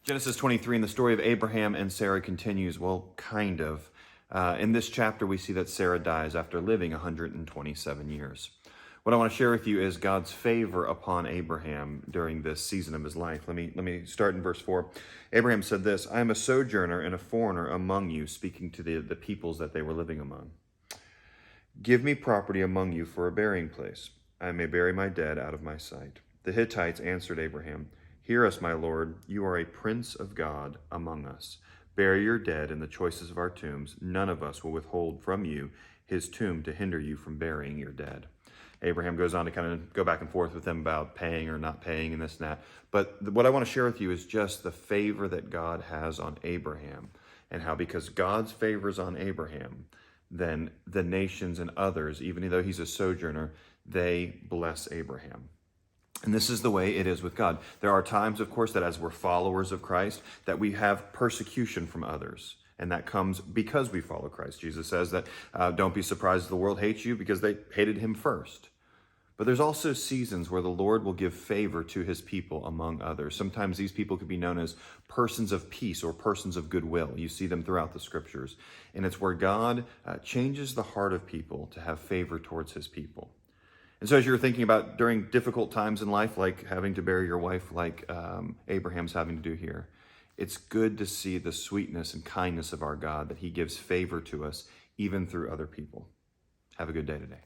Genesis 23 and the story of Abraham and Sarah continues, well, kind of. In this chapter, we see that Sarah dies after living 127 years. What I want to share with you is God's favor upon Abraham during this season of his life. Let me start in verse 4. Abraham said this, I am a sojourner and a foreigner among you, speaking to the peoples that they were living among. Give me property among you for a burying place. I may bury my dead out of my sight. The Hittites answered Abraham, Hear us, my Lord, you are a prince of God among us. Bury your dead in the choicest of our tombs. None of us will withhold from you his tomb to hinder you from burying your dead. Abraham goes on to kind of go back and forth with them about paying or not paying and this and that. But what I want to share with you is just the favor that God has on Abraham, and how because God's favor is on Abraham, then the nations and others, even though he's a sojourner, they bless Abraham. And this is the way it is with God. There are times, of course, that as we're followers of Christ, that we have persecution from others. And that comes because we follow Christ. Jesus says that don't be surprised if the world hates you because they hated him first. But there's also seasons where the Lord will give favor to his people among others. Sometimes these people could be known as persons of peace or persons of goodwill. You see them throughout the scriptures. And it's where God changes the heart of people to have favor towards his people. And so as you're thinking about during difficult times in life, like having to bury your wife, like Abraham's having to do here, it's good to see the sweetness and kindness of our God, that he gives favor to us even through other people. Have a good day today.